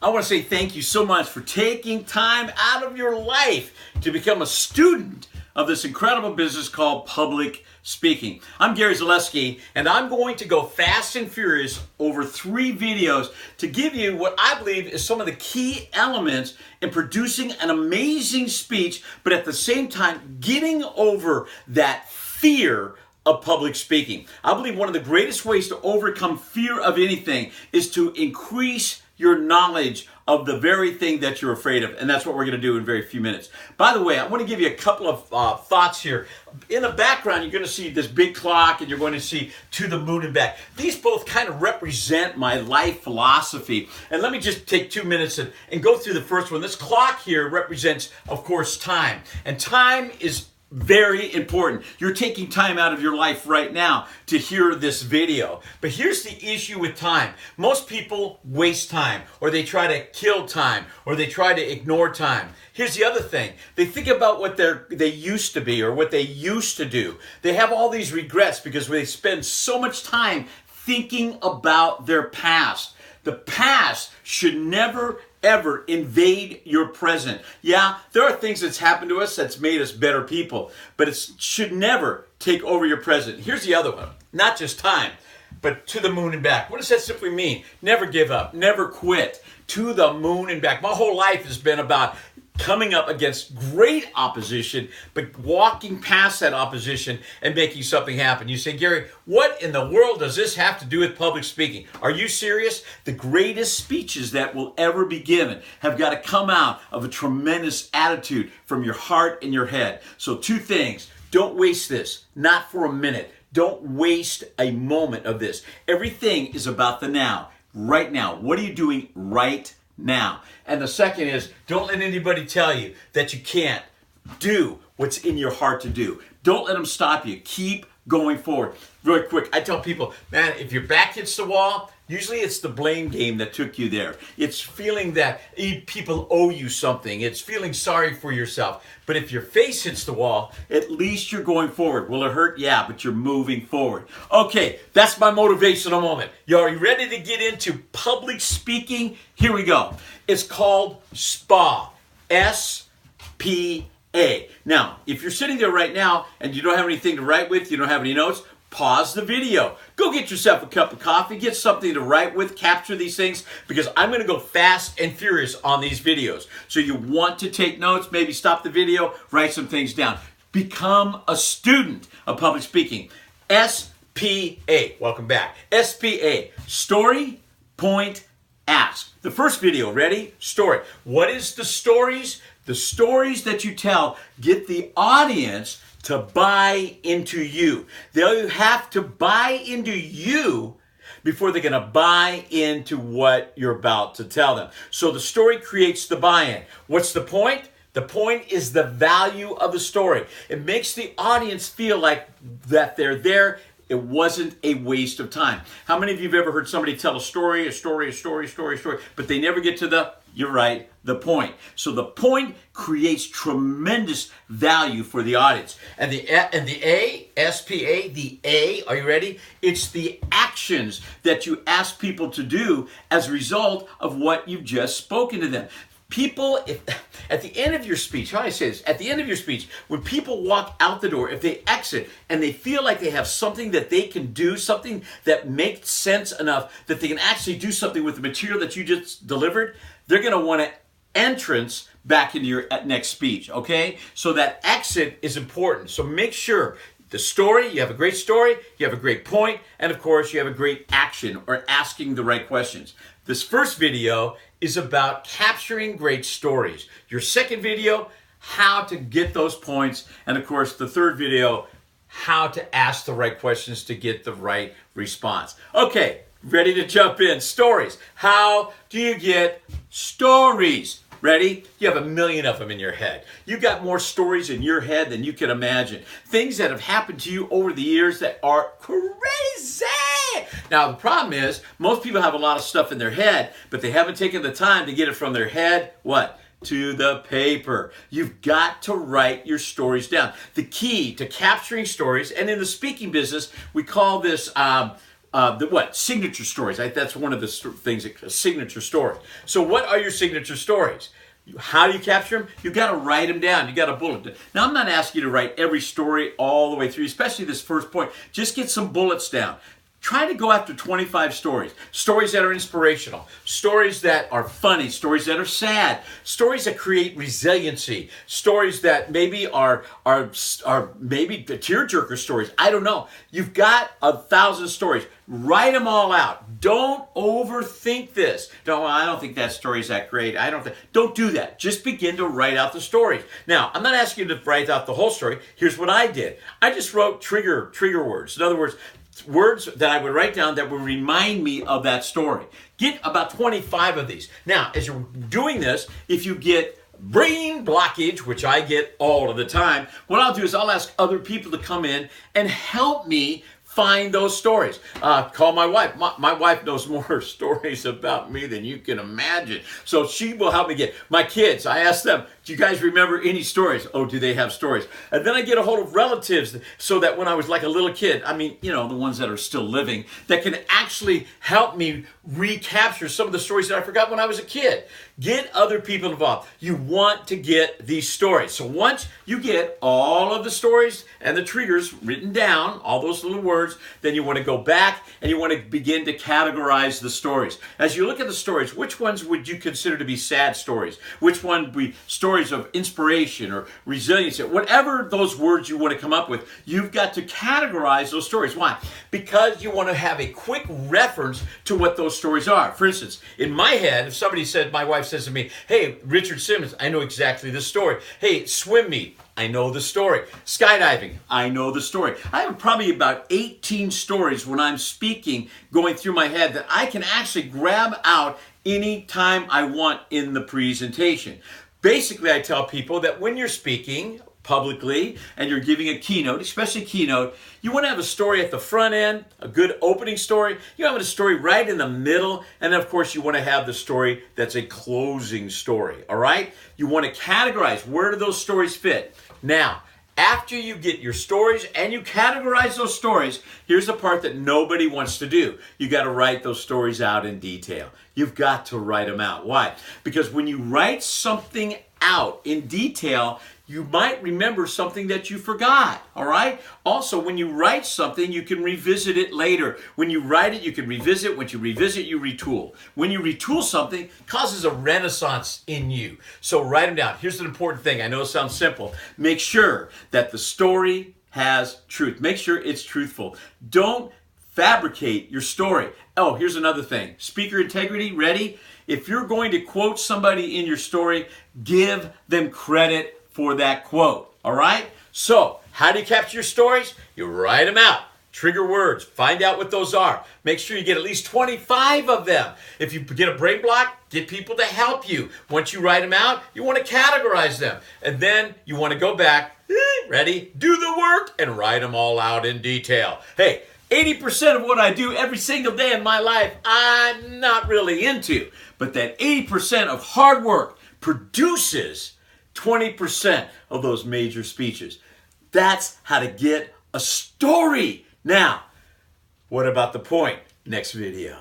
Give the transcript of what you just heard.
I want to say thank you so much for taking time out of your life to become a student of this incredible business called public speaking. I'm Gary Zaleski, and I'm going to go fast and furious over 3 videos to give you what I believe is some of the key elements in producing an amazing speech, but at the same time getting over that fear of public speaking. I believe one of the greatest ways to overcome fear of anything is to increase your knowledge of the very thing that you're afraid of. And that's what we're going to do in a very few minutes. By the way, I want to give you a couple of thoughts here. In the background, you're going to see this big clock and you're going to see to the moon and back. These both kind of represent my life philosophy. And let me just take 2 minutes and go through the first one. This clock here represents, of course, time. And time is very important. You're taking time out of your life right now to hear this video. But here's the issue with time. Most people waste time, or they try to kill time, or they try to ignore time. Here's the other thing. They think about what they used to be or what they used to do. They have all these regrets because they spend so much time thinking about their past. The past should never ever invade your present. Yeah, there are things that's happened to us that's made us better people, but it should never take over your present. Here's the other one. Not just time, but to the moon and back. What does that simply mean? Never give up, never quit. To the moon and back. My whole life has been about coming up against great opposition, but walking past that opposition and making something happen. You say, Gary, what in the world does this have to do with public speaking? Are you serious? The greatest speeches that will ever be given have got to come out of a tremendous attitude from your heart and your head. So 2 things. Don't waste this, not for a minute. Don't waste a moment of this. Everything is about the now, right now. What are you doing right now? And the second is, don't let anybody tell you that you can't do what's in your heart to do. Don't let them stop you. Keep going forward. Really quick, I tell people, man, if your back hits the wall, usually it's the blame game that took you there. It's feeling that people owe you something. It's feeling sorry for yourself. But if your face hits the wall, at least you're going forward. Will it hurt? Yeah, but you're moving forward. Okay, that's my motivational moment. You are ready to get into public speaking? Here we go. It's called SPA. S-P-A. Now, if you're sitting there right now and you don't have anything to write with, you don't have any notes, pause the video. Go get yourself a cup of coffee, get something to write with, capture these things, because I'm going to go fast and furious on these videos. So you want to take notes, maybe stop the video, write some things down. Become a student of public speaking. S-P-A. Welcome back. S-P-A. Story, point, ask. The first video, ready? Story. What is the stories? The stories that you tell get the audience to buy into you. They'll have to buy into you before they're going to buy into what you're about to tell them. So the story creates the buy-in. What's the point? The point is the value of the story. It makes the audience feel like that they're there. It wasn't a waste of time. How many of you have ever heard somebody tell a story, but they never get to you're right, the point. So the point creates tremendous value for the audience. And the A, S-P-A, the A, are you ready? It's the actions that you ask people to do as a result of what you've just spoken to them. People, at the end of your speech, how do I say this? At the end of your speech, when people walk out the door, if they exit and they feel like they have something that they can do, something that makes sense enough that they can actually do something with the material that you just delivered, they're going to want to entrance back into your next speech, okay? So that exit is important. So make sure the story, you have a great story, you have a great point, and of course you have a great action or asking the right questions. This first video is about capturing great stories. Your second video, how to get those points. And of course, the third video, how to ask the right questions to get the right response. Okay, ready to jump in. Stories. How do you get stories? Ready? You have 1,000,000 of them in your head. You've got more stories in your head than you can imagine. Things that have happened to you over the years that are crazy. Now, the problem is, most people have a lot of stuff in their head, but they haven't taken the time to get it from their head, what? To the paper. You've got to write your stories down. The key to capturing stories, and in the speaking business, we call this signature stories. That's one of the things, a signature story. So what are your signature stories? How do you capture them? You got to write them down. You got to bullet them. Now, I'm not asking you to write every story all the way through, especially this first point. Just get some bullets down. Try to go after 25 stories. Stories that are inspirational. Stories that are funny. Stories that are sad. Stories that create resiliency. Stories that maybe are maybe the tearjerker stories. I don't know. You've got 1,000 stories. Write them all out. Don't overthink this. I don't think that story is that great. Don't do that. Just begin to write out the stories. Now, I'm not asking you to write out the whole story. Here's what I did. I just wrote trigger words. In other words that I would write down that would remind me of that story. Get about 25 of these. Now, as you're doing this, if you get brain blockage, which I get all of the time, what I'll do is I'll ask other people to come in and help me find those stories. Call my wife. My wife knows more stories about me than you can imagine. So she will help me get my kids. I ask them, do you guys remember any stories? Oh, do they have stories? And then I get a hold of relatives so that when I was like a little kid, the ones that are still living, that can actually help me recapture some of the stories that I forgot when I was a kid. Get other people involved. You want to get these stories. So once you get all of the stories and the triggers written down, all those little words, then you want to go back and you want to begin to categorize the stories. As you look at the stories, which ones would you consider to be sad stories? Which one would be stories of inspiration or resilience? Whatever those words you want to come up with, you've got to categorize those stories. Why? Because you want to have a quick reference to what those stories are. For instance, in my head, if my wife says to me, hey, Richard Simmons, I know exactly this story. Hey, swim meet, I know the story. Skydiving, I know the story. I have probably about 18 stories when I'm speaking going through my head that I can actually grab out any time I want in the presentation. Basically, I tell people that when you're speaking publicly and you're giving a keynote, especially keynote, you want to have a story at the front end, a good opening story. You have a story right in the middle, and then of course you want to have the story that's a closing story, all right? You want to categorize where do those stories fit. Now, after you get your stories and you categorize those stories, here's the part that nobody wants to do. You got to write those stories out in detail. You've got to write them out. Why? Because when you write something out in detail, you might remember something that you forgot, all right? Also, when you write something, you can revisit it later. When you write it, you can revisit. When you revisit, you retool. When you retool something, it causes a renaissance in you. So write them down. Here's an important thing. I know it sounds simple. Make sure that the story has truth. Make sure it's truthful. Don't fabricate your story. Oh, here's another thing. Speaker integrity, ready? If you're going to quote somebody in your story, give them credit for that quote, all right? So, how do you capture your stories? You write them out. Trigger words. Find out what those are. Make sure you get at least 25 of them. If you get a brain block, get people to help you. Once you write them out, you want to categorize them. And then you want to go back, ready, do the work, and write them all out in detail. Hey, 80% of what I do every single day in my life, I'm not really into. But that 80% of hard work produces 20% of those major speeches. That's how to get a story. Now, what about the point? Next video.